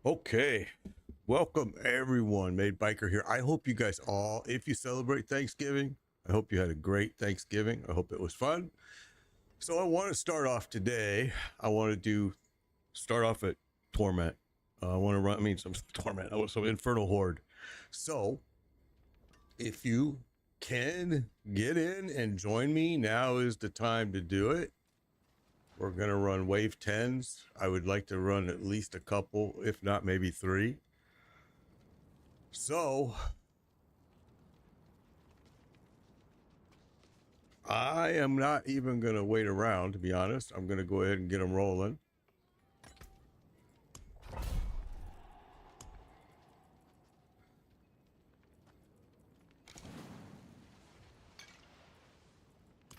Okay, welcome everyone. Made Biker here. I hope you guys all, if you celebrate Thanksgiving, I hope you had a great Thanksgiving. I hope it was fun. So I want to start off today. I want to start off at Torment. I want to run. I mean, some Torment. Some Infernal Horde. So if you can get in and join me, now is the time to do it. We're going to run wave 10s. I would like to run at least a couple, if not maybe 3. So I am not even going to wait around, to be honest. I'm going to go ahead and get them rolling.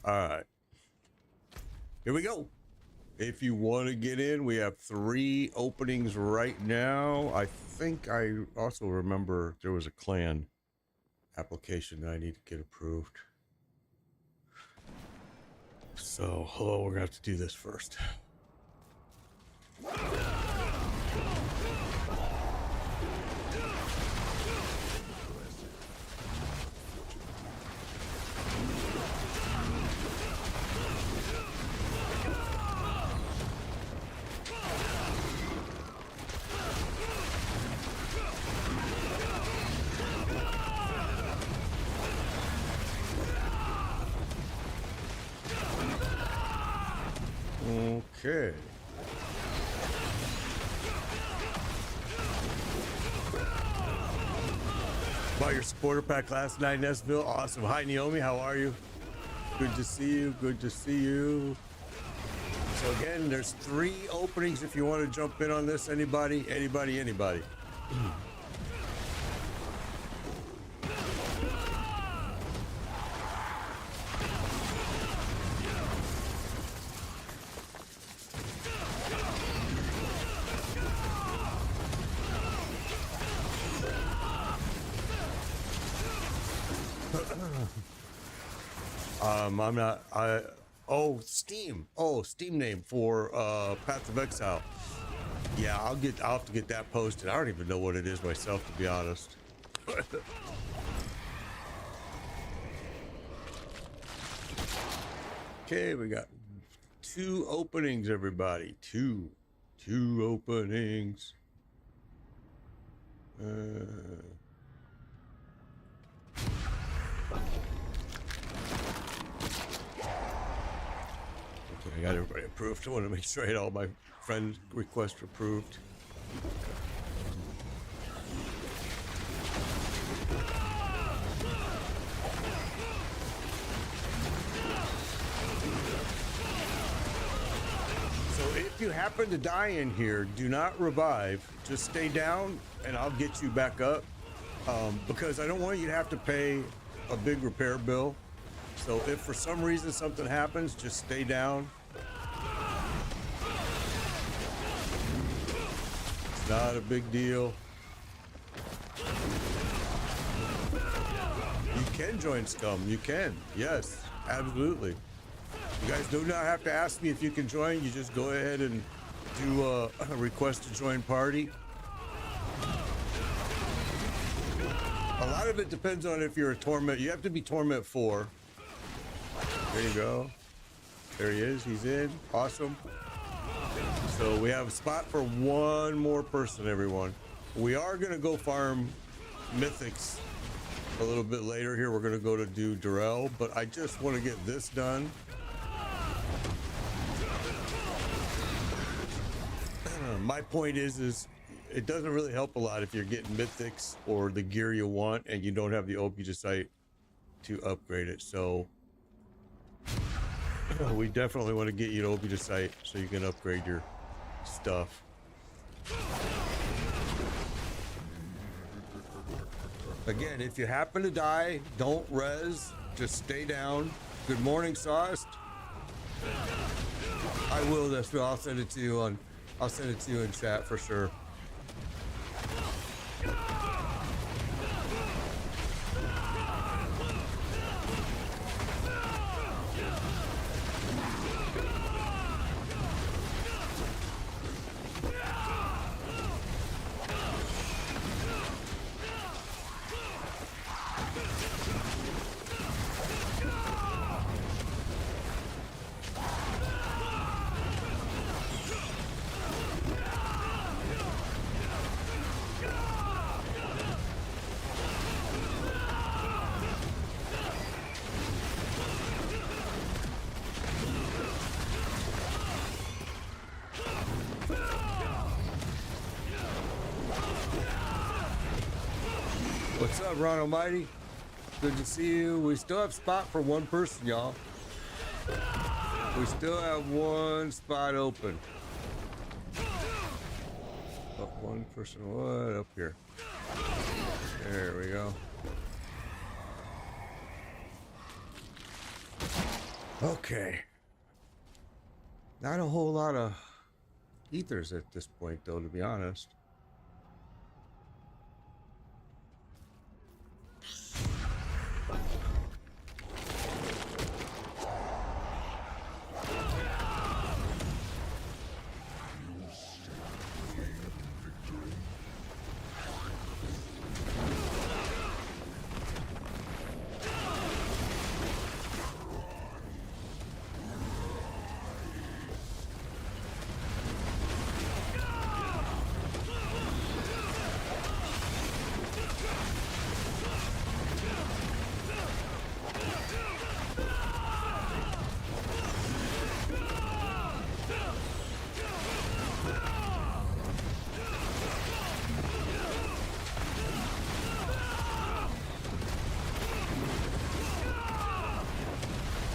All right. Here we go. If you want to get in, we have 3 openings right now. I think I also remember there was a clan application that I need to get approved. So, we're going to have to do this first. Okay. Bought your supporter pack last night in Nashville. Awesome. Hi, Naomi. How are you? Good to see you. Good to see you. So again, there's 3 openings if you want to jump in on this. Anybody? I'm not. Steam. Oh, Steam name for Path of Exile. Yeah, I'll have to get that posted. I don't even know what it is myself, to be honest. Okay, we got 2 openings, everybody. Two openings. Okay, I got everybody approved. I want to make sure I had all my friend requests approved. So if you happen to die in here, do not revive. Just stay down and I'll get you back up. Because I don't want you to have to pay a big repair bill. So if for some reason something happens, just stay down. It's not a big deal. You can join Scum. You can. Yes, absolutely. You guys do not have to ask me if you can join. You just go ahead and do a request to join party. A lot of it depends on if you're a Torment. You have to be Torment 4. There you go. There he is. He's in. Awesome. So we have a spot for 1 more person, everyone. We are going to go farm mythics a little bit later here. We're going to go to do Durrell, but I just want to get this done. My point is it doesn't really help a lot if you're getting mythics or the gear you want and you don't have the Obudicite to upgrade it. So we definitely want to get you an Obudicite so you can upgrade your stuff. Again, if you happen to die, don't res, just stay down. Good morning, Sauced. I will, that's what I'll send it to you on. I'll send it to you in chat for sure. What's up, Ron Almighty? Good to see you. We still have spot for one person, y'all. We still have one spot open. But one person, what up here? There we go. Okay. Not a whole lot of ethers at this point, though, to be honest.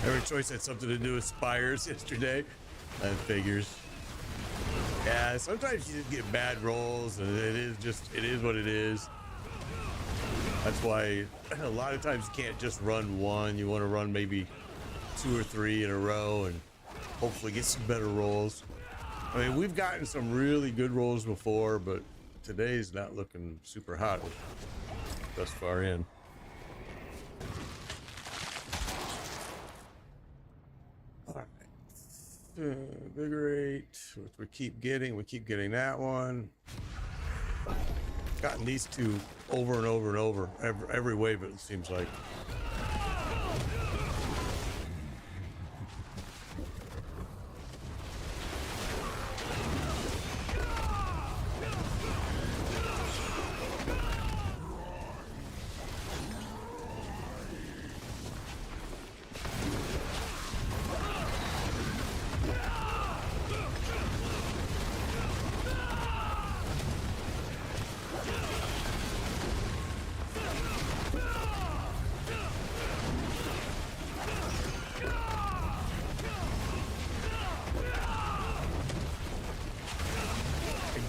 Every choice had something to do with spires yesterday. That figures. Yeah, sometimes you just get bad rolls, and it is what it is. That's why a lot of times you can't just run one. You want to run maybe 2 or 3 in a row and hopefully get some better rolls. I mean, we've gotten some really good rolls before, but today's not looking super hot thus far in. Invigorate, which we keep getting that one. Gotten these two over and over and over every wave, it seems like.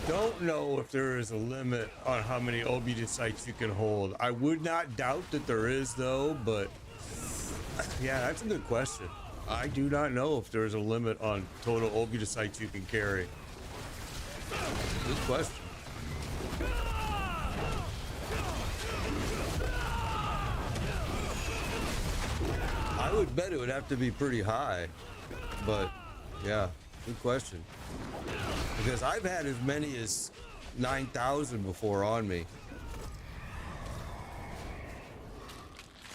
Don't know if there is a limit on how many obedient sites you can hold. I would not doubt that there is, though, but yeah, that's a good question. I do not know if there is a limit on total obedient sites you can carry. Good question. I would bet it would have to be pretty high, but yeah, good question. Because I've had as many as 9,000 before on me,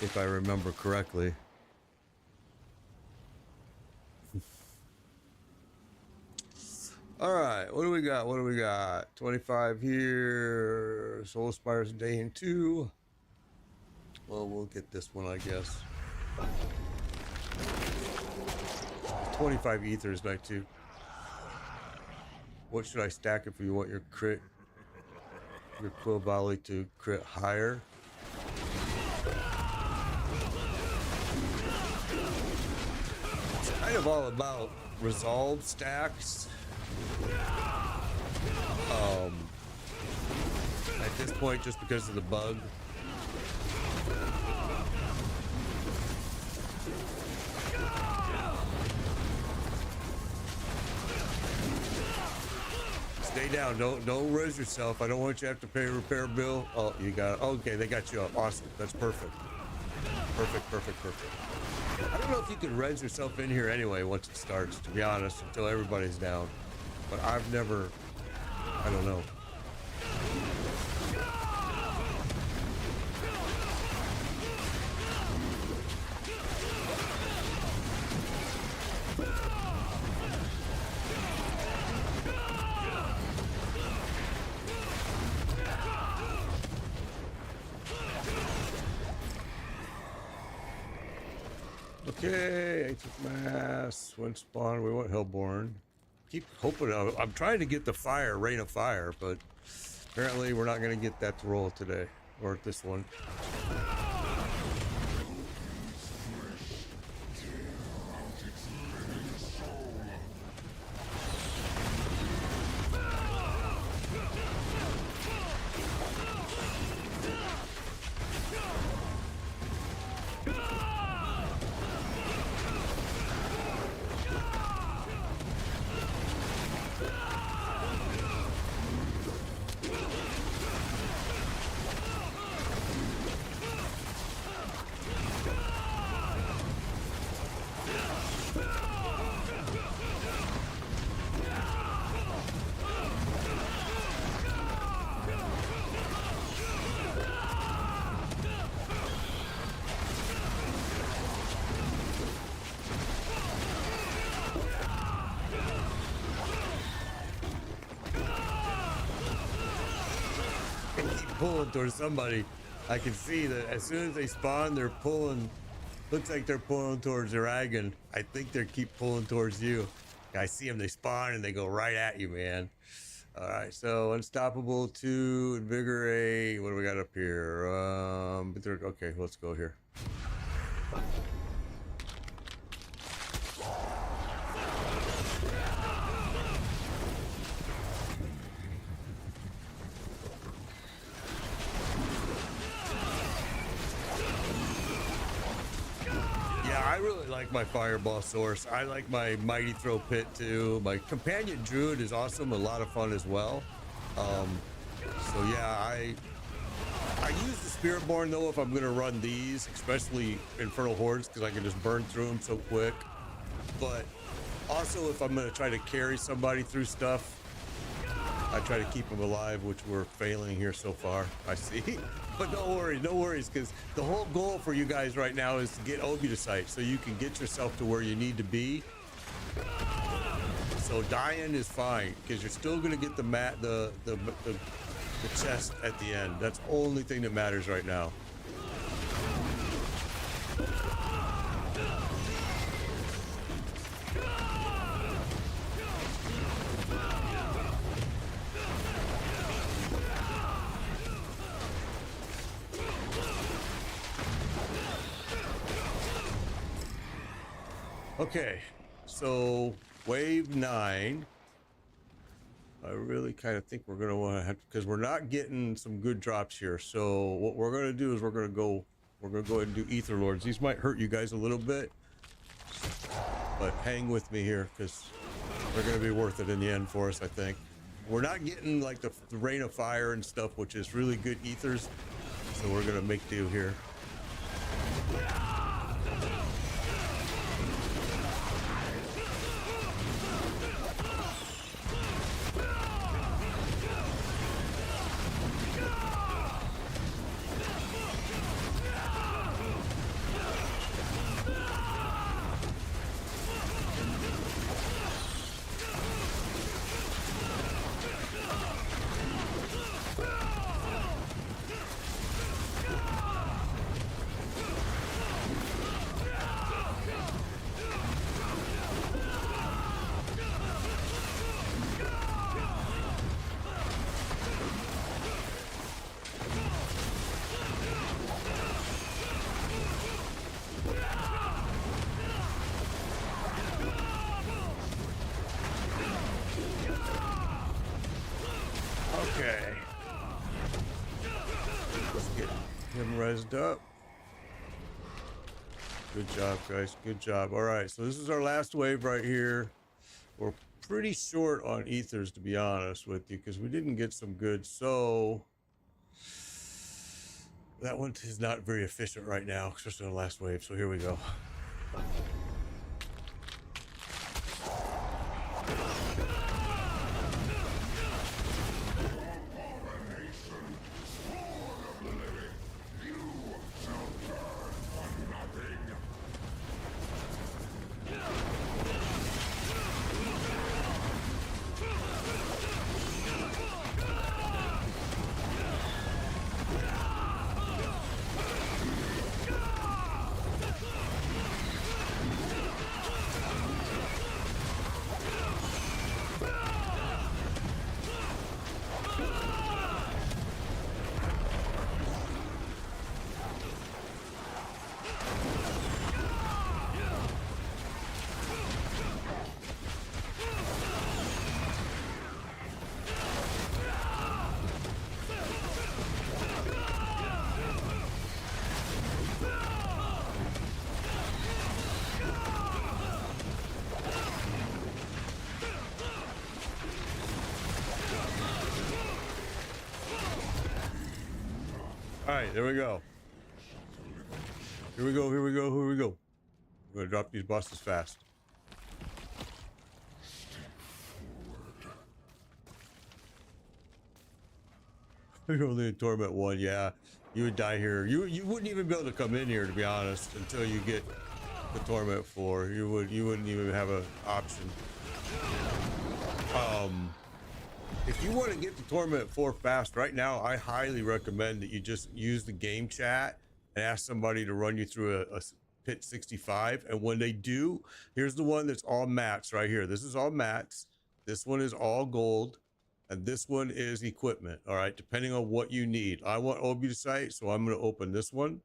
if I remember correctly. All right, what do we got? 25 here. Soul Spires day in 2. Well, we'll get this one, I guess. 25 ethers night 2. What should I stack if you want your quill volley to crit higher? It's kind of all about resolve stacks. At this point, just because of the bug. Stay down. Don't res yourself. I don't want you to have to pay a repair bill. Oh, you got it. Okay, they got you up. Awesome. That's perfect. Perfect. I don't know if you can res yourself in here anyway once it starts, to be honest, until everybody's down. But I've never... I don't know. Okay, Ancient Mass, Wind Spawn, we want Hellborn. Keep hoping, I'm trying to get the fire, Rain of Fire, but apparently we're not going to get that to roll today. or this one. Pulling towards somebody. I can see that as soon as they spawn, they're pulling. Looks like they're pulling towards dragon. I think they keep pulling towards you. I see them. They spawn and they go right at you, man. All right, so unstoppable 2, invigorate. What do we got up here? Okay, let's go here. I really like my fireball source. I like my mighty throw pit too. My companion druid is awesome, a lot of fun as well. So yeah, I use the spiritborn though if I'm gonna run these, especially infernal hordes, because I can just burn through them so quick. But also if I'm gonna try to carry somebody through stuff, I try to keep them alive, which we're failing here so far, I see. But no worries, because the whole goal for you guys right now is to get Obudicite so you can get yourself to where you need to be. So dying is fine, because you're still going to get the chest at the end. That's the only thing that matters right now. Okay, so wave 9. I really kind of think we're gonna want to have, because we're not getting some good drops here. So what we're gonna do is we're gonna go ahead and do Ether Lords. These might hurt you guys a little bit, but hang with me here because they're gonna be worth it in the end for us. I think we're not getting like the Rain of Fire and stuff, which is really good ethers. So we're gonna make do here. Okay. Let's get him rezzed up. Good job, guys. Good job. All right, so this is our last wave right here. We're pretty short on ethers, to be honest with you, because we didn't get some good. So that one is not very efficient right now, especially on the last wave. So here we go. right, there we go. Here we go, here we go, here we go. I'm gonna drop these bosses fast. You're only in Torment 1, yeah. You would die here. You wouldn't even be able to come in here, to be honest, until you get the Torment 4. You wouldn't even have an option. If you want to get the Torment 4 fast, right now, I highly recommend that you just use the game chat and ask somebody to run you through a Pit 65. And when they do, here's the one that's all mats right here. This is all mats. This one is all gold. And this one is equipment. All right, depending on what you need. I want Obusite, so I'm going to open this one.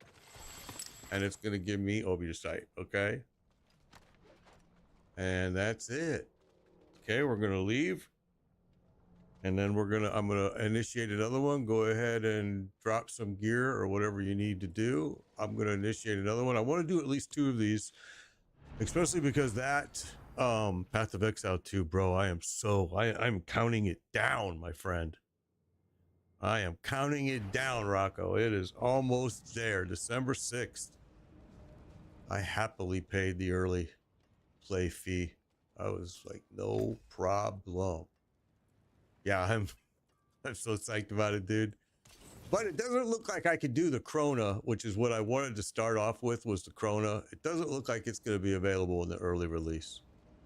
And it's going to give me Obusite, okay? And that's it. Okay, we're going to leave. And then I'm going to initiate another one. Go ahead and drop some gear or whatever you need to do. I'm going to initiate another one. I want to do at least 2 of these, especially because that Path of Exile 2, bro, I'm counting it down, my friend. I am counting it down, Rocco. It is almost there. December 6th. I happily paid the early play fee. I was like, no problem. Yeah, I'm so psyched about it, dude. But it doesn't look like I could do the Krona, which is what I wanted to start off with, was the Krona. It doesn't look like it's going to be available in the early release,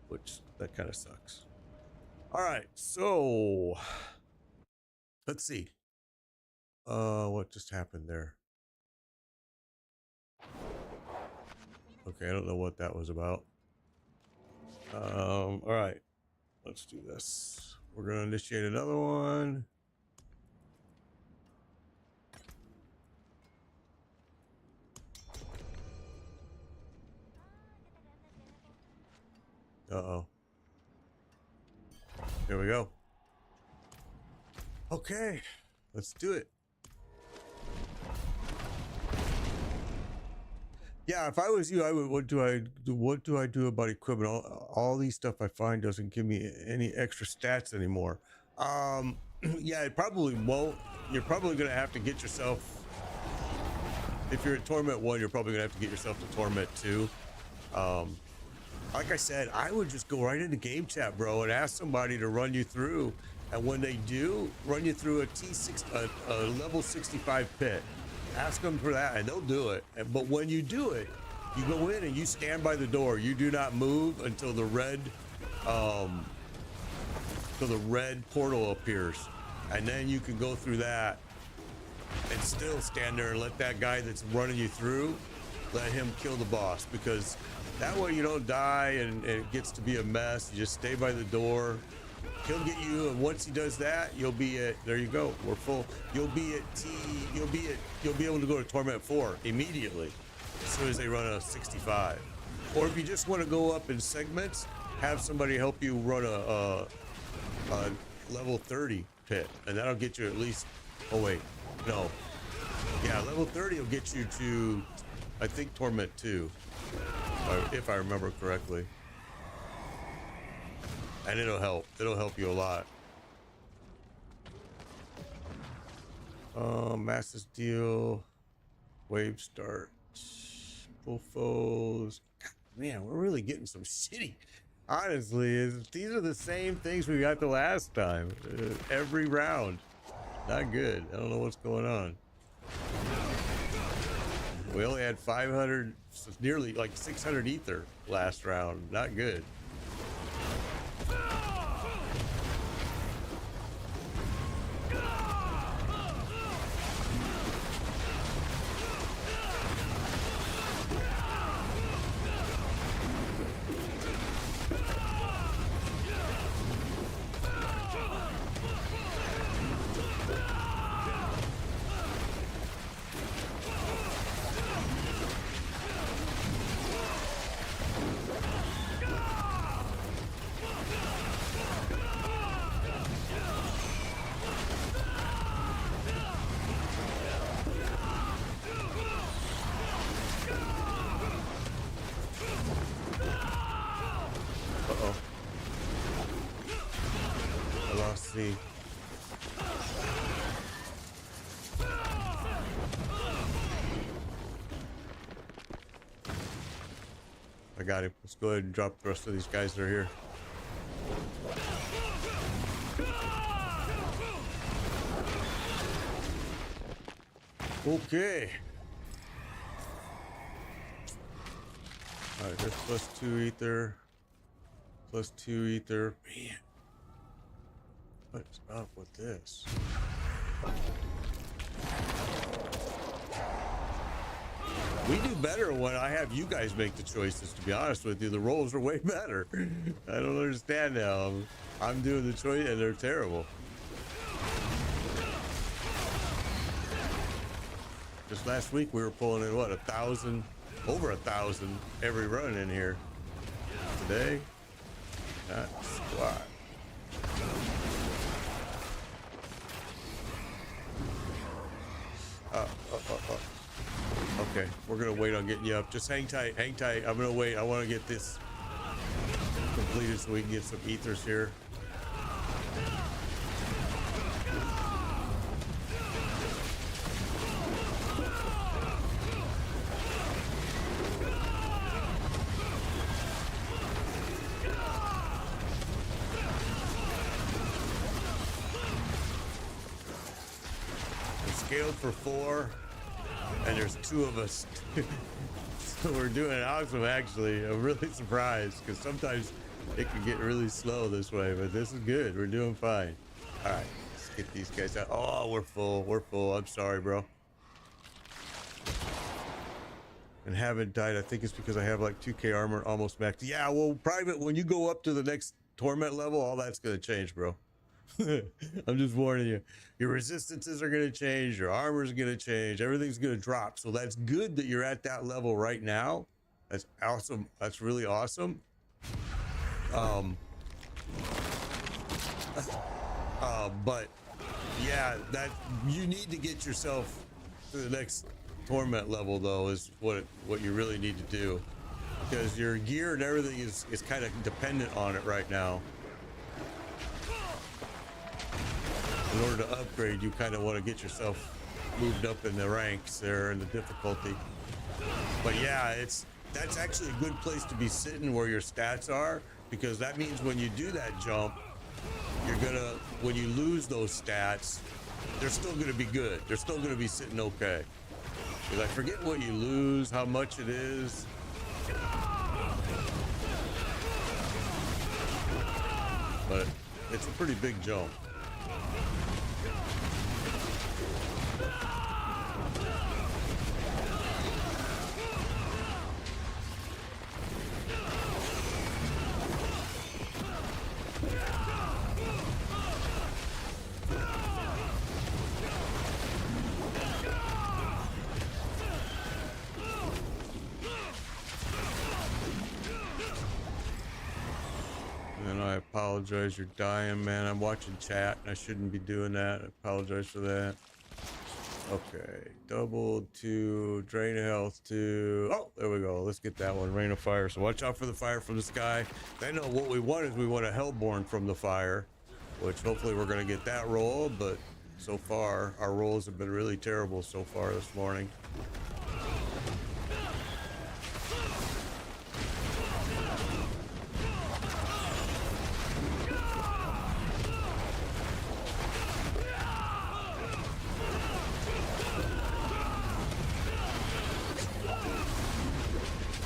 which that kind of sucks. All right, so let's see. What just happened there? Okay, I don't know what that was about. All right, let's do this. We're going to initiate another one. Uh-oh. Here we go. Okay, let's do it. Yeah, if I was you, I would. What do I do about equipment? All these stuff I find doesn't give me any extra stats anymore. Yeah, it probably won't. You're probably gonna have to get yourself. If you're at Torment 1, you're probably gonna have to get yourself to Torment 2. Like I said, I would just go right into game chat, bro, and ask somebody to run you through. And when they do, run you through a level 65 pit. Ask them for that, and they'll do it. But when you do it, you go in and you stand by the door. You do not move until the red portal appears, and then you can go through that and still stand there and let that guy that's running you through, let him kill the boss, because that way you don't die and it gets to be a mess. You just stay by the door. He'll get you, and once he does that, you'll be at, there you go, we're full. You'll be able to go to Torment 4 immediately as soon as they run a 65. Or if you just want to go up in segments, have somebody help you run a level 30 pit, and that'll get you at least, oh wait, no. Yeah, level 30 will get you to, I think, Torment 2, if I remember correctly. And it'll help you a lot. Massive deal, wave start, full foes. God, man, we're really getting some shitty. Honestly, these are the same things we got the last time. Every round, not good. I don't know what's going on. We only had 500, nearly like 600 ether last round. Not good. I got him. Let's go ahead and drop the rest of these guys that are here. Okay. All right, there's +2 ether. +2 ether. Man, what is up with this? We do better when I have you guys make the choices, to be honest with you. The rolls are way better. I don't understand now. I'm doing the choice and they're terrible. Just last week we were pulling in what, 1,000, over 1,000 every run in here. Today, not squat. Okay, we're gonna wait on getting you up. Just hang tight, hang tight. I'm gonna wait. I want to get this completed so we can get some ethers here. It's scaled for 4. And there's 2 of us. So we're doing awesome, actually. I'm really surprised because sometimes it can get really slow this way, but this is good. We're doing fine. All right, let's get these guys out. Oh, we're full. We're full. I'm sorry, bro. And haven't died. I think it's because I have like 2K armor almost maxed. Yeah, well, private, when you go up to the next torment level, all that's going to change, bro. I'm just warning you. Your resistances are going to change. Your armor is going to change. Everything's going to drop. So that's good that you're at that level right now. That's awesome. That's really awesome. But yeah, that you need to get yourself to the next torment level, though, is what you really need to do, because your gear and everything is kind of dependent on it right now. In order to upgrade, you kind of want to get yourself moved up in the ranks there and the difficulty. But yeah, that's actually a good place to be sitting where your stats are, because that means when you do that jump, when you lose those stats, they're still gonna be good. They're still gonna be sitting okay. Because I forget what you lose, how much it is. But it's a pretty big jump. I apologize, you're dying, man. I'm watching chat and I shouldn't be doing that. I apologize for that. Okay, double 2, drain of health 2. Oh, there we go. Let's get that one. Rain of fire. So watch out for the fire from the sky. I know what we want is we want a hellborn from the fire, which hopefully we're going to get that roll. But so far, our rolls have been really terrible so far this morning.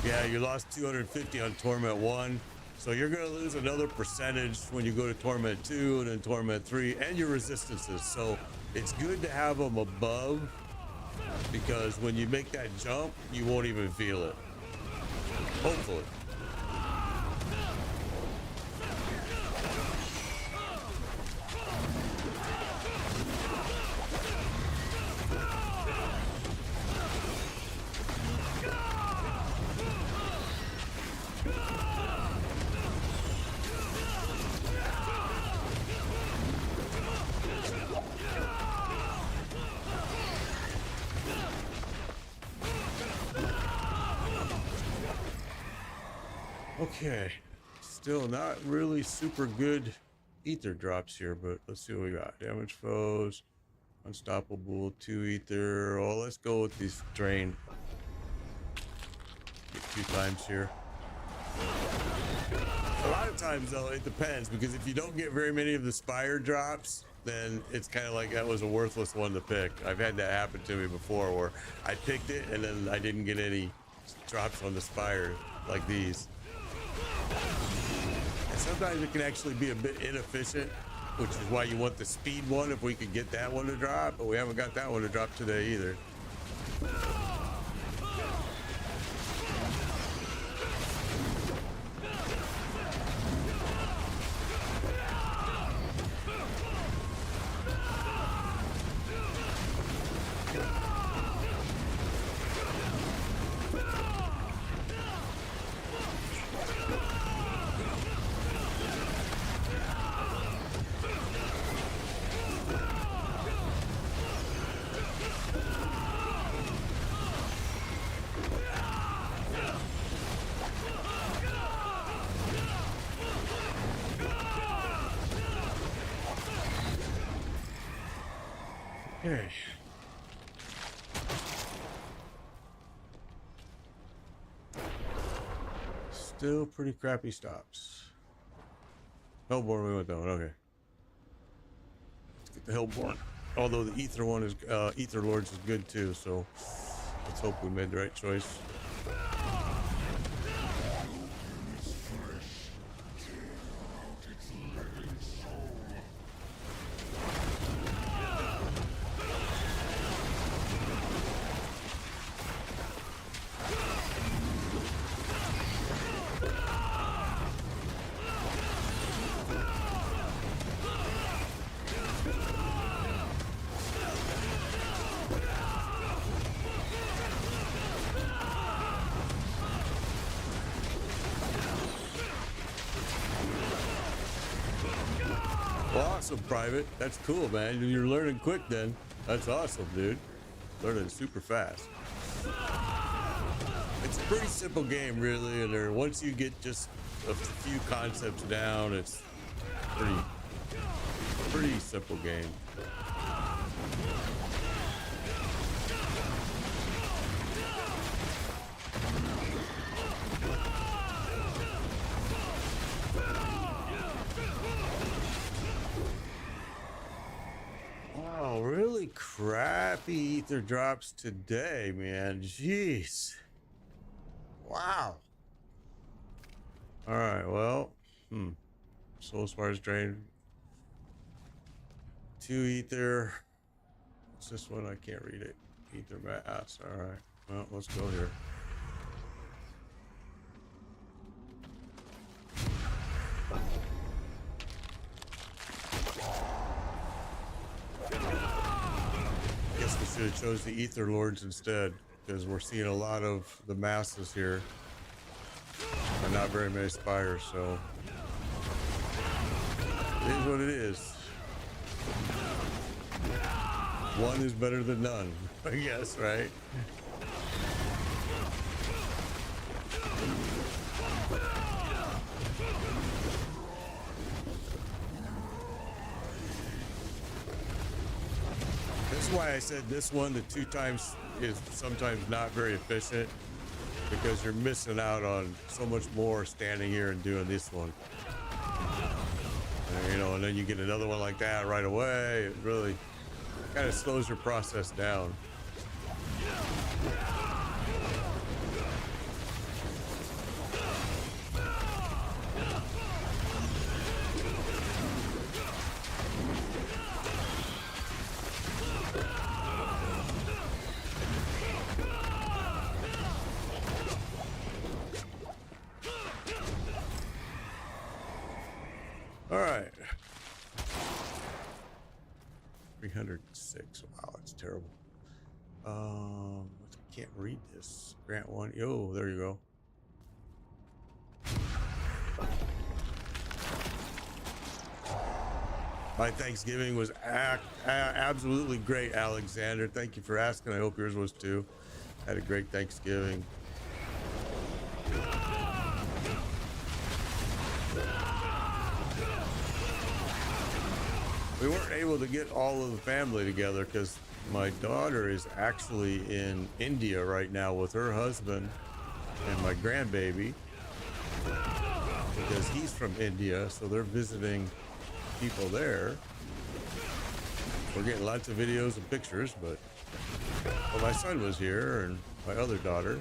Yeah, you lost 250 on Torment 1, so you're going to lose another percentage when you go to Torment 2 and then Torment 3, and your resistances. So it's good to have them above, because when you make that jump, you won't even feel it. Hopefully. Okay, still not really super good ether drops here, but let's see what we got. Damage foes, unstoppable, 2 ether. Let's go with these drain. Get 2 times here. A lot of times though, it depends, because if you don't get very many of the spire drops, then it's kind of like that was a worthless one to pick. I've had that happen to me before where I picked it and then I didn't get any drops on the spire like these. And sometimes it can actually be a bit inefficient, which is why you want the speed one if we could get that one to drop, but we haven't got that one to drop today either. Okay. Still pretty crappy stops. Hellborn, we went down. Okay. Let's get the Hellborn. Although the Ether one is, Ether Lords is good too, so let's hope we made the right choice. Awesome, Private. That's cool, man. You're learning quick then. That's awesome, dude. Learning super fast. It's a pretty simple game, really, and once you get just a few concepts down, it's pretty simple game. Oh, really crappy ether drops today, man. Jeez. Wow. All right, well, Soul Spire's drained. 2 ether. What's this one? I can't read it. Ether mass. All right. Well, let's go here. Guess we should have chose the Ether Lords instead, because we're seeing a lot of the masses here and not very many spires, so it is what it is. One is better than none, I guess, right? That's why I said this one, the 2 times is sometimes not very efficient, because you're missing out on so much more standing here and doing this one. And, you know, and then you get another one like that right away. It really kind of slows your process down. All right. 306. Wow, that's terrible. I can't read this. Grant 1. Oh, there you go. My Thanksgiving was absolutely great, Alexander. Thank you for asking. I hope yours was too. Had a great Thanksgiving. We weren't able to get all of the family together because my daughter is actually in India right now with her husband and my grandbaby. because he's from India, so they're visiting people there. We're getting lots of videos and pictures, but well, my son was here and my other daughter.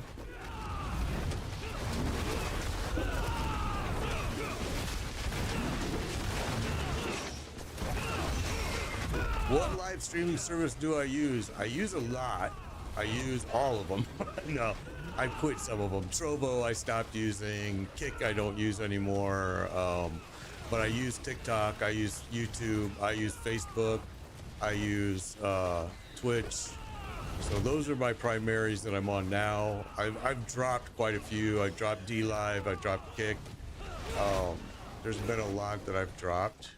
What live streaming service do I use? I use a lot. I use all of them. No, I quit some of them. Trovo I stopped using. Kick I don't use anymore. But I use TikTok. I use YouTube. I use Facebook. I use Twitch. So those are my primaries that I'm on now. I've dropped quite a few. I dropped DLive. I dropped Kick. There's been a lot that I've dropped.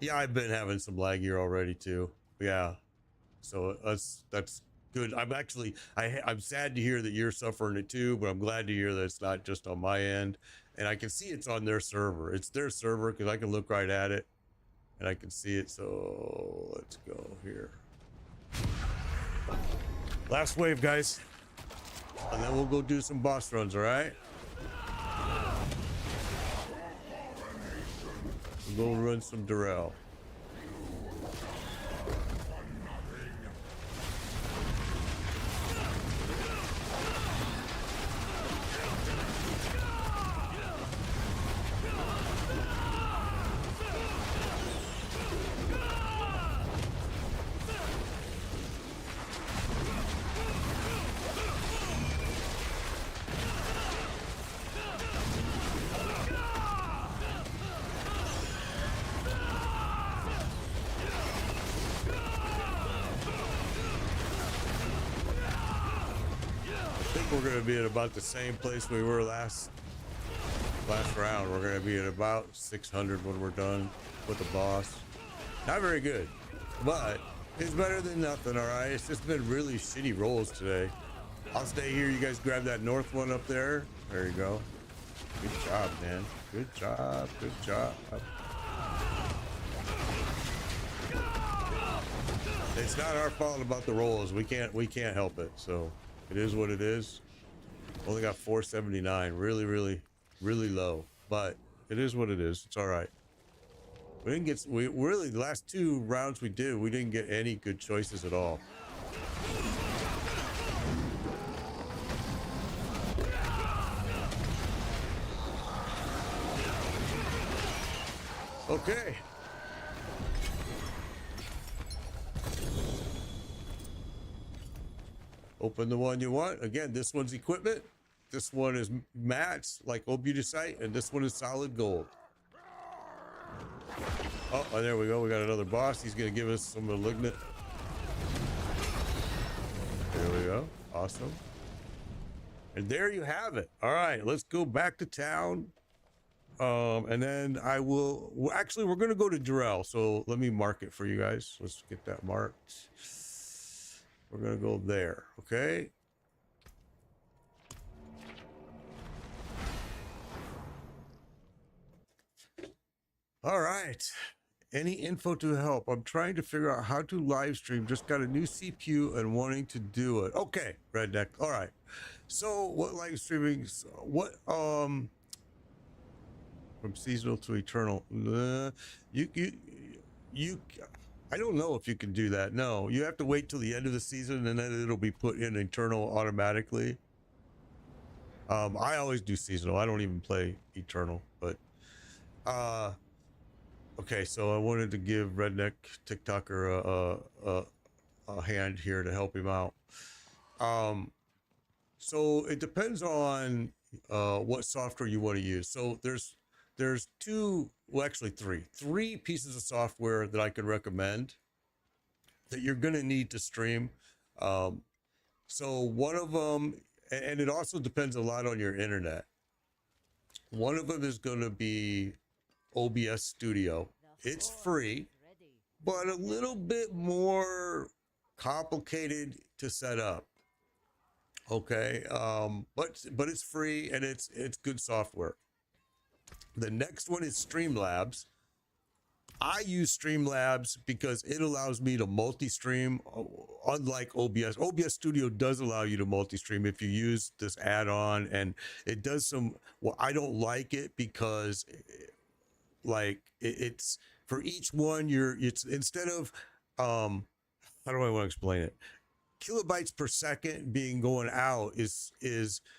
Yeah, I've been having some lag here already too. Yeah, so that's good. I'm sad to hear that you're suffering it too, but I'm glad to hear that it's not just on my end. And I can see it's on their server. It's their server because I can look right at it and I can see it. So let's go here. Last wave, guys, and then we'll go do some boss runs. All right. We'll go run some Darrell. We're going to be at about the same place we were last round. We're going to be at about 600 when we're done with the boss. Not very good, but it's better than nothing. All right, it's just been really shitty rolls today. I'll stay here. You guys grab that north one up there. There you go. Good job, man. Good job. Good job. It's not our fault about the rolls. We can't help it. So it is what it is. Only got 479. Really, really, really low. But it is what it is. It's all right. We didn't get. We really, the last two rounds we didn't get any good choices at all. Okay. Open the one you want. Again, this one's equipment. This one is mats, like obudicite, and this one is solid gold. Oh, there we go. We got another boss. He's going to give us some malignant. There we go. Awesome. And there you have it. All right, let's go back to town. And then I will... Well, actually, we're going to go to Darrell. So let me mark it for you guys. Let's get that marked. We're going to go there, okay? All right. Any info to help? I'm trying to figure out how to live stream. Just got a new CPU and wanting to do it. Okay, Redneck. All right. So what live streaming? What from seasonal to eternal? You. I don't know if you can do that. No, you have to wait till the end of the season and then it'll be put in eternal automatically. I always do seasonal. I don't even play eternal, but okay, so I wanted to give Redneck TikToker a hand here to help him out. So it depends on what software you want to use. So there's two, well, actually three pieces of software that I could recommend that you're going to need to stream. So one of them, and it also depends a lot on your internet. One of them is going to be OBS Studio. It's free, but a little bit more complicated to set up. Okay, but it's free and it's good software. The next one is Streamlabs. I use Streamlabs because it allows me to multi-stream, unlike OBS. OBS Studio does allow you to multi-stream if you use this add-on, and it does some. Well, I don't like it because, like, it's for each one. It's instead of, how do I want to explain it? Kilobytes per second being going out is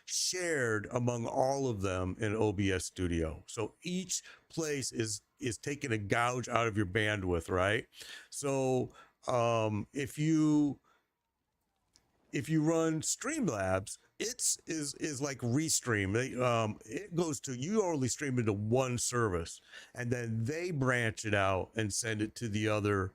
shared among all of them in OBS Studio. So each place is taking a gouge out of your bandwidth, right? So if you run Streamlabs, is like Restream. It goes to, you only stream into one service, and then they branch it out and send it to the other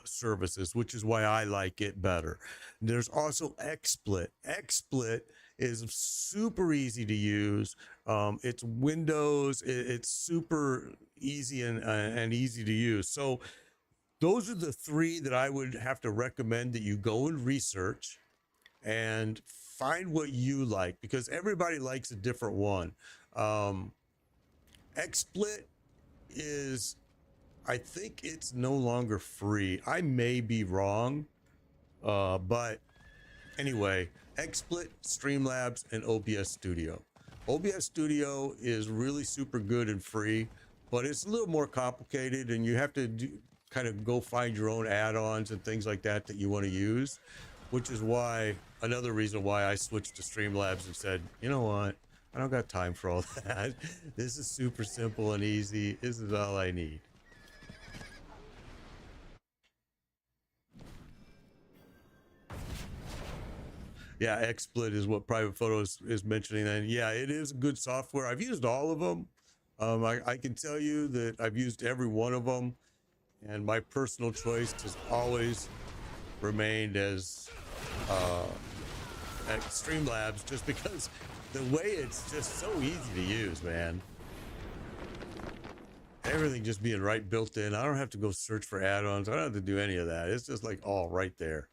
services, which is why I like it better. There's also XSplit. XSplit is super easy to use. It's Windows. It's super easy and easy to use. So those are the three that I would have to recommend that you go and research and find what you like, because everybody likes a different one. XSplit is, I think it's no longer free. I may be wrong, but anyway, XSplit, Streamlabs, and OBS Studio. OBS Studio is really super good and free, but it's a little more complicated, and you have to kind of go find your own add-ons and things like that you want to use, which is why, another reason why I switched to Streamlabs and said, you know what, I don't got time for all that. This is super simple and easy. This is all I need. Yeah, XSplit is what Private Photos is mentioning, and yeah, it is good software. I've used all of them. I can tell you that I've used every one of them, and my personal choice has always remained as Streamlabs, just because the way it's just so easy to use, man. Everything just being right built in. I don't have to go search for add-ons. I don't have to do any of that. It's just like all right there.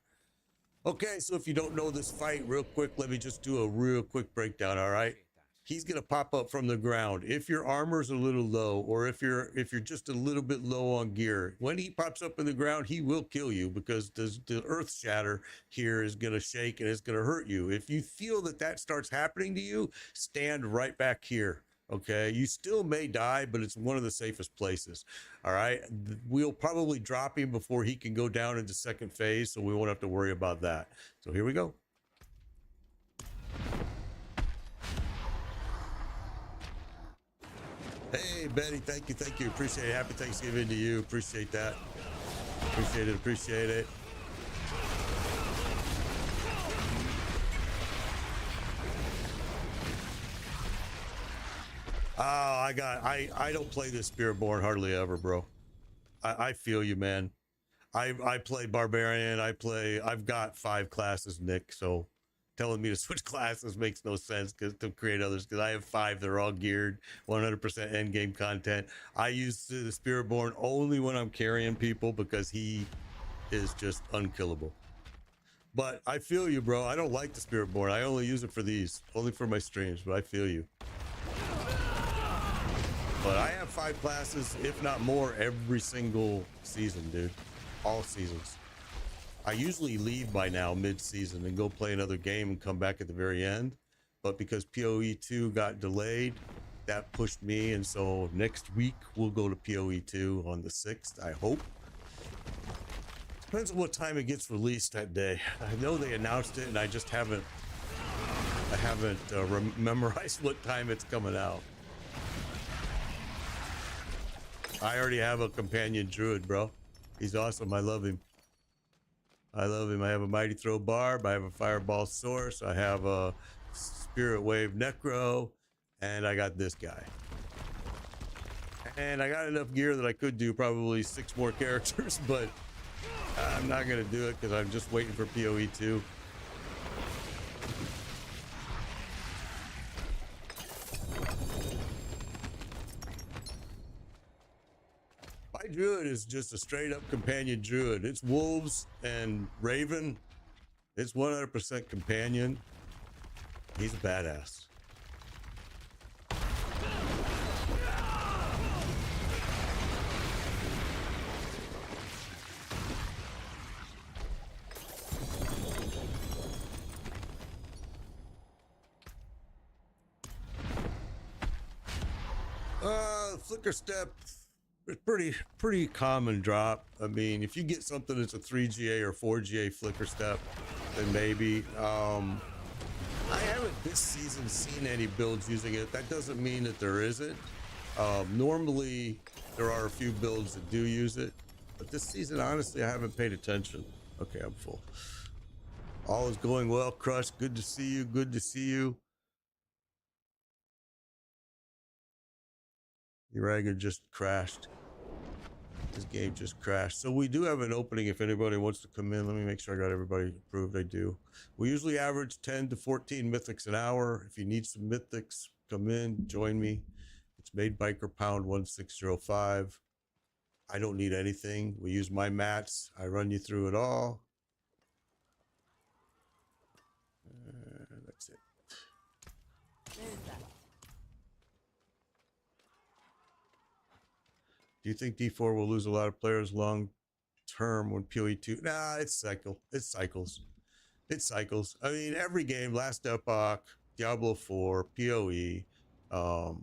Okay, so if you don't know this fight, real quick, let me just do a real quick breakdown, all right? He's gonna pop up from the ground. If your armor's a little low, or if you're just a little bit low on gear, when he pops up in the ground, he will kill you, because the earth shatter here is gonna shake and it's gonna hurt you. If you feel that starts happening to you, stand right back here. Okay, you still may die, but it's one of the safest places. All right, we'll probably drop him before he can go down into second phase, so we won't have to worry about that. So here we go. Hey Betty, thank you, appreciate it. Happy Thanksgiving to you. Appreciate that. Appreciate it. Oh, I don't play this Spiritborn hardly ever, bro. I feel you, man. I play Barbarian. I've got 5 classes, Nick, so telling me to switch classes makes no sense to create others, because I have 5. They're all geared 100% end game content. I use the Spiritborn only when I'm carrying people, because he is just unkillable. But I feel you, bro. I don't like the Spiritborn. I only use it for these, only for my streams, but I feel you. But I have 5 classes, if not more, every single season, dude. All seasons. I usually leave by now mid-season and go play another game and come back at the very end. But because PoE 2 got delayed, that pushed me. And so next week we'll go to PoE 2 on the 6th, I hope. Depends on what time it gets released that day. I know they announced it, and I just haven't memorized what time it's coming out. I already have a companion druid, bro. He's awesome. I love him. I have a Mighty Throw Barb. I have a Fireball Source. I have a Spirit Wave Necro. And I got this guy. And I got enough gear that I could do probably 6 more characters, but I'm not going to do it because I'm just waiting for PoE 2. My druid is just a straight up companion druid. It's wolves and raven. It's 100% companion. He's a badass. Flicker Step, it's pretty common drop. I mean, if you get something that's a 3GA or 4GA Flicker Step, then maybe. I haven't this season seen any builds using it. That doesn't mean that there isn't. Normally, there are a few builds that do use it, but this season, honestly, I haven't paid attention. Okay, I'm full. All is going well, Crush. Good to see you. Good to see you. Uraga just crashed. This game just crashed. So we do have an opening if anybody wants to come in. Let me make sure I got everybody approved. I do. We usually average 10 to 14 mythics an hour. If you need some mythics, come in, join me. It's made Biker Pound 1605. I don't need anything. We use my mats. I run you through it all. That's it. Do you think D4 will lose a lot of players long term when PoE2? Nah, it's cycles. It cycles. I mean, every game, Last Epoch, Diablo 4, PoE, all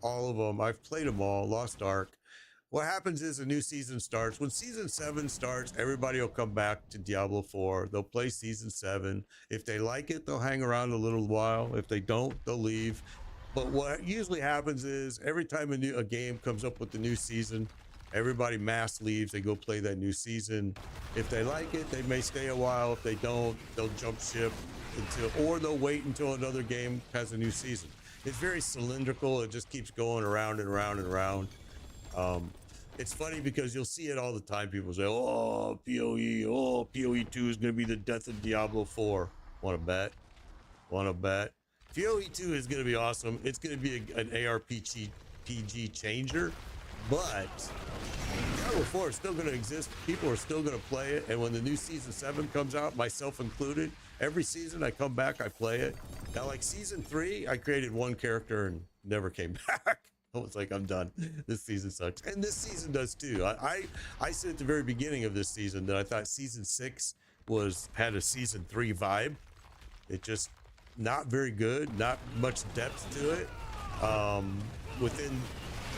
of them. I've played them all. Lost Ark. What happens is a new season starts. When season 7 starts, everybody will come back to Diablo 4. They'll play season 7. If they like it, they'll hang around a little while. If they don't, they'll leave. But what usually happens is every time a game comes up with the new season, everybody mass leaves. They go play that new season. If they like it, they may stay a while. If they don't, they'll jump ship or they'll wait until another game has a new season. It's very cylindrical. It just keeps going around and around and around. It's funny because you'll see it all the time. People say, "Oh, PoE, oh, PoE2 is going to be the death of Diablo 4." Want to bet? Want to bet? PoE2 is going to be awesome. It's going to be an ARPG changer, but Diablo 4 is still going to exist. People are still going to play it. And when the new season 7 comes out, myself included, every season I come back, I play it. Now, like season 3, I created one character and never came back. I was like, I'm done. This season sucks. And this season does too. I said at the very beginning of this season that I thought season 6 had a season 3 vibe. It just not very good, not much depth to it. You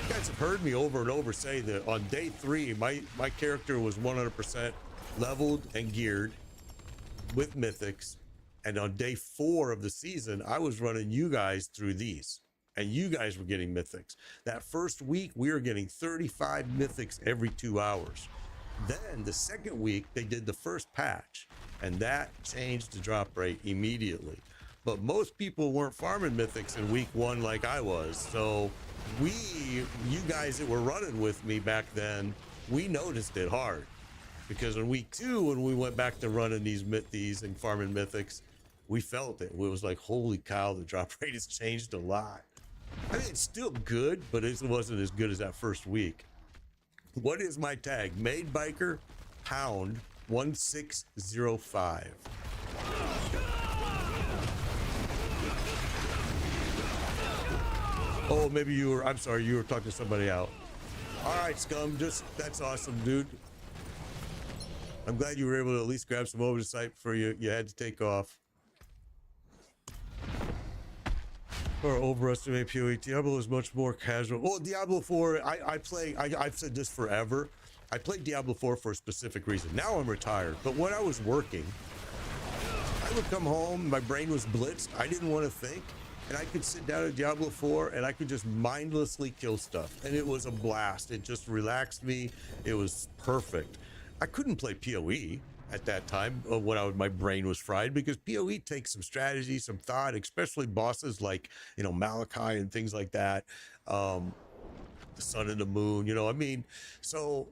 guys have heard me over and over say that on day 3, my character was 100% leveled and geared with mythics. And on day 4 of the season, I was running you guys through these. And you guys were getting mythics. That first week, we were getting 35 mythics every 2 hours. Then the second week, they did the first patch, and that changed the drop rate immediately. But most people weren't farming mythics in week 1 like I was. So you guys that were running with me back then, we noticed it hard. Because in week 2, when we went back to running these and farming mythics, we felt it. It was like, holy cow, the drop rate has changed a lot. I mean, it's still good, but it wasn't as good as that first week. What is my tag? Made Biker Pound 1605. Oh, maybe I'm sorry, you were talking to somebody out. All right, Scum, that's awesome, dude. I'm glad you were able to at least grab some oversight before you had to take off. Or overestimate PoE. Diablo is much more casual. Oh, Diablo 4, I've said this forever. I played Diablo 4 for a specific reason. Now I'm retired, but when I was working, I would come home, my brain was blitzed, I didn't want to think, and I could sit down at Diablo 4 and I could just mindlessly kill stuff. And it was a blast. It just relaxed me. It was perfect. I couldn't play PoE at that time when my brain was fried, because PoE takes some strategy, some thought, especially bosses like, Malachi and things like that. The sun and the moon, I mean, so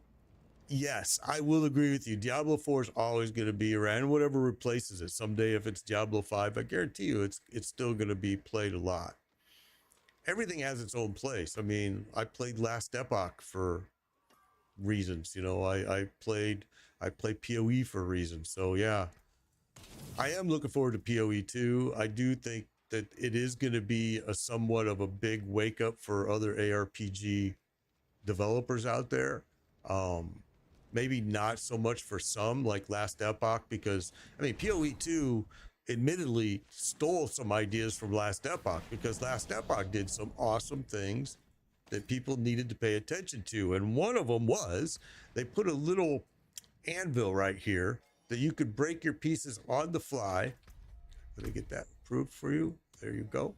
yes, I will agree with you. Diablo 4 is always going to be around. Whatever replaces it someday, if it's Diablo 5, I guarantee you it's still going to be played a lot. Everything has its own place. I mean, I played Last Epoch for reasons, I play PoE for reasons. So yeah, I am looking forward to PoE 2. I do think that it is going to be a somewhat of a big wake up for other ARPG developers out there. Maybe not so much for some like Last Epoch, because I mean, PoE 2 admittedly stole some ideas from Last Epoch, because Last Epoch did some awesome things that people needed to pay attention to. And one of them was they put a little anvil right here that you could break your pieces on the fly. Let me get that approved for you. There you go.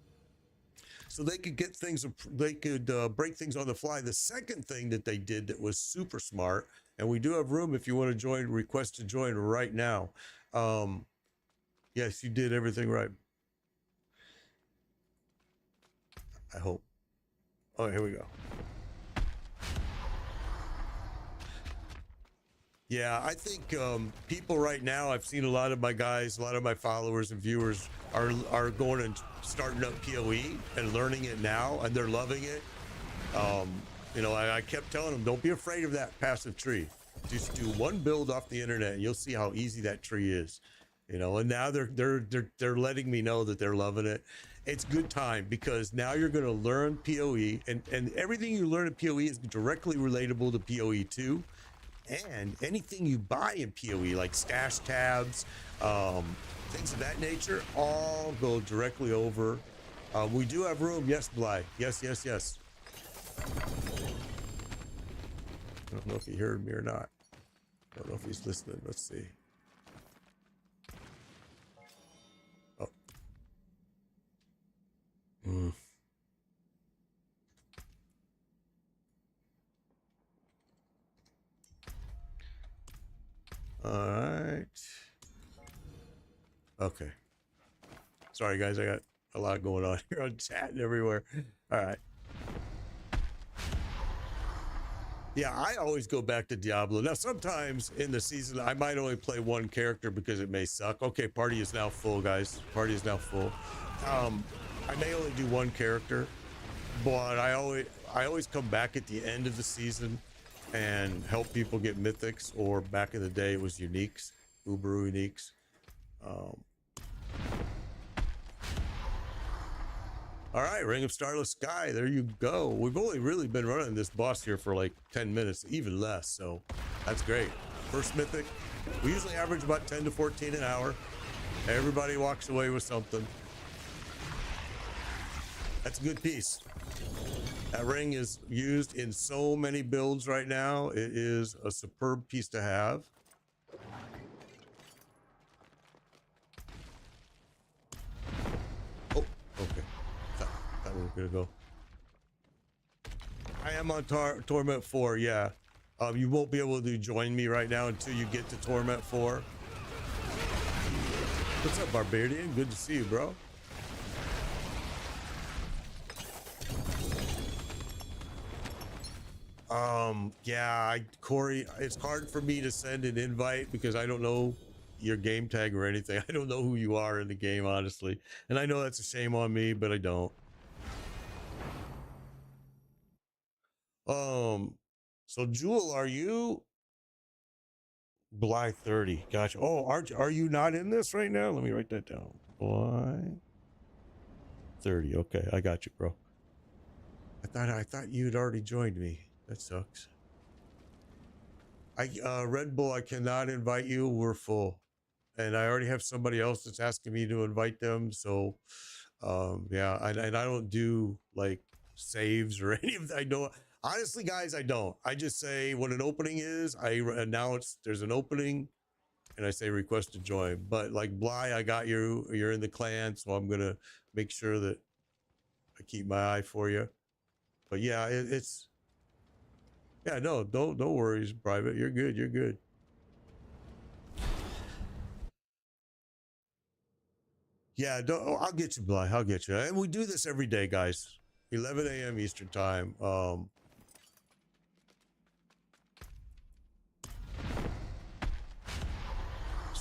So they could get things, they could break things on the fly. The second thing that they did that was super smart, and we do have room if you want to join, request to join right now. Yes, you did everything right. I hope. Oh, here we go. Yeah, I think people right now, I've seen a lot of my guys, a lot of my followers and viewers are going and starting up PoE and learning it now, and they're loving it. You know, I kept telling them, don't be afraid of that passive tree. Just do one build off the internet, and you'll see how easy that tree is. You know, and now they're letting me know that they're loving it. It's good time because now you're going to learn PoE, and everything you learn in PoE is directly relatable to PoE 2. And anything you buy in PoE, like stash tabs, things of that nature, all go directly over. We do have room. Yes, Bly. Yes, yes, yes. I don't know if he heard me or not. I don't know if he's listening. Let's see. Oh. All right. Okay. Sorry, guys. I got a lot going on here on chat and everywhere. All right. Yeah, I always go back to Diablo. Now, sometimes in the season, I might only play one character because it may suck. Okay, party is now full, guys. Party is now full. I may only do one character, but I always come back at the end of the season and help people get mythics, or back in the day it was uniques, Uber uniques. All right, Ring of Starless Sky, there you go. We've only really been running this boss here for like 10 minutes, even less, so that's great. First mythic, we usually average about 10 to 14 an hour. Everybody walks away with something. That's a good piece. That ring is used in so many builds right now. It is a superb piece to have. Oh, okay. Thought we were gonna go. I am on Torment 4, yeah. You won't be able to join me right now until you get to Torment 4. What's up, Barbarian? Good to see you, bro. Yeah, Corey, it's hard for me to send an invite because I don't know your game tag or anything. I don't know who you are in the game, honestly. And I know that's a shame on me, but I don't. So Jewel, are you Bly 30? Gotcha. Oh, are you not in this right now? Let me write that down. Bly 30. Okay, I got you, bro. I thought you'd already joined me. That sucks. Red Bull, I cannot invite you. We're full. And I already have somebody else that's asking me to invite them. So, yeah, and I don't do like saves or any of that. I don't. Honestly, guys, I don't. I just say when an opening is, I announce there's an opening and I say request to join. But like Bly, I got you. You're in the clan. So I'm going to make sure that I keep my eye for you. But yeah, it's. Yeah, no, don't worry, Private. You're good. You're good. Yeah, I'll get you, Bly. I'll get you. And we do this every day, guys. 11 a.m. Eastern time. So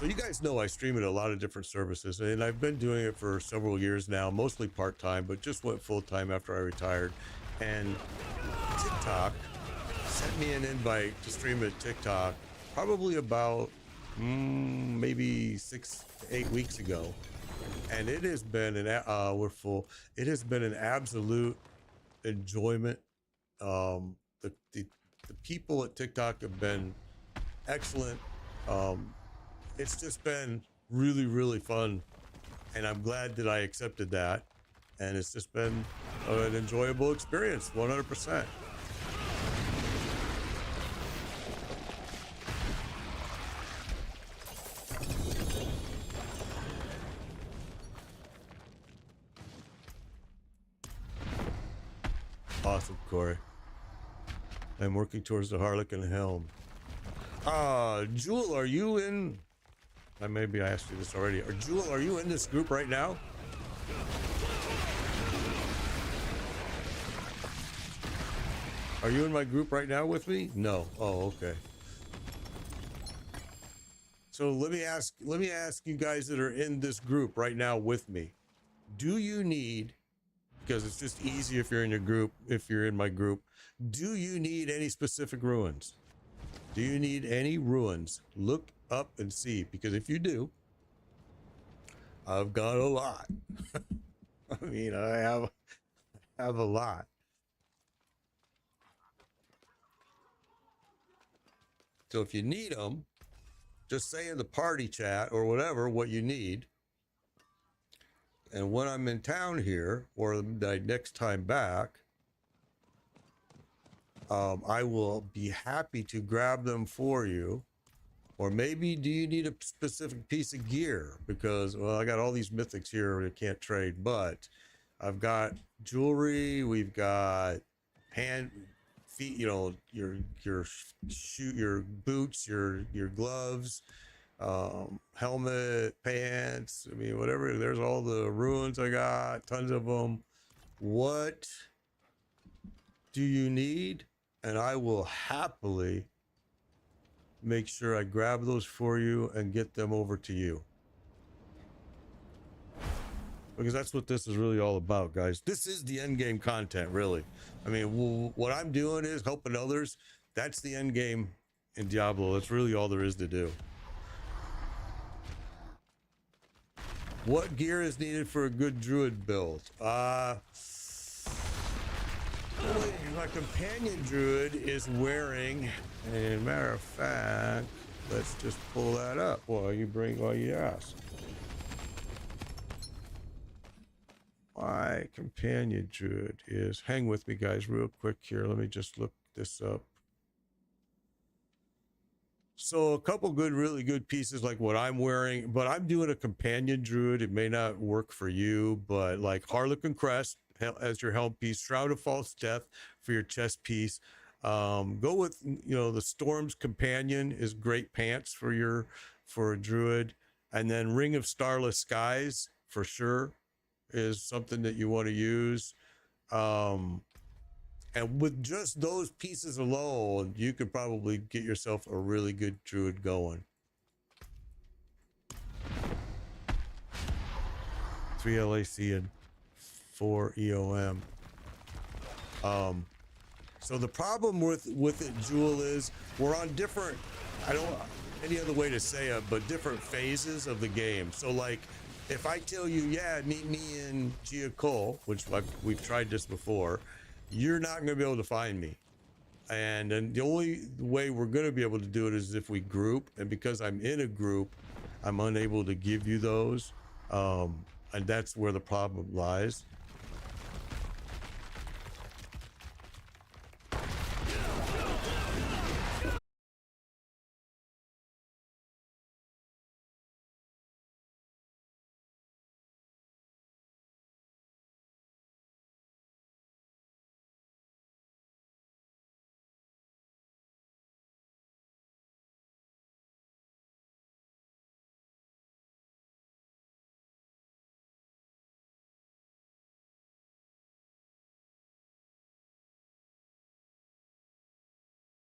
you guys know I stream at a lot of different services, and I've been doing it for several years now, mostly part-time, but just went full-time after I retired. And TikTok sent me an invite to stream at TikTok probably about maybe 6 to 8 weeks ago. And it has been we're full. It has been an absolute enjoyment. The people at TikTok have been excellent. It's just been really, really fun, and I'm glad that I accepted that. And it's just been an enjoyable experience, 100%. Awesome, Corey. I'm working towards the Harlequin Helm. Jewel, are you in? Maybe I asked you this already. Jewel, are you in this group right now? Are you in my group right now with me? No. Oh, okay. So let me ask you guys that are in this group right now with me. Do you need, because it's just easy if you're in your group, if you're in my group, do you need any specific ruins? Do you need any ruins? Look up and see, because if you do, I've got a lot. I mean, I have a lot. So if you need them, just say in the party chat or whatever what you need. And when I'm in town here, or the next time back, I will be happy to grab them for you. Or maybe do you need a specific piece of gear? Because, well, I got all these mythics here I can't trade, but I've got jewelry, we've got feet, you know, your boots, your gloves, helmet, pants, I mean, whatever. There's all the ruins I got, tons of them. What do you need? And I will happily make sure I grab those for you and get them over to you. Because that's what this is really all about, guys. This is the end game content, really. I mean, what I'm doing is helping others. That's the end game in Diablo. That's really all there is to do. What gear is needed for a good druid build? My companion druid is wearing, and matter of fact, let's just pull that up while you ask. My companion druid is, hang with me guys real quick here. Let me just look this up. So a couple really good pieces like what I'm wearing, but I'm doing a companion druid. It may not work for you, but like Harlequin Crest as your helm piece, Shroud of False Death for your chest piece. Go with, you know, the Storm's Companion is great pants for a druid. And then Ring of Starless Skies for sure is something that you want to use. And with just those pieces alone, you could probably get yourself a really good druid going. 3 LAC and 4 EOM. So the problem with it, Jewel, is we're on different, I don't know any other way to say it, but different phases of the game. So like, if I tell you, yeah, meet me in Giacol, which we've tried this before, you're not going to be able to find me. And then the only way we're going to be able to do it is if we group. And because I'm in a group, I'm unable to give you those. And that's where the problem lies.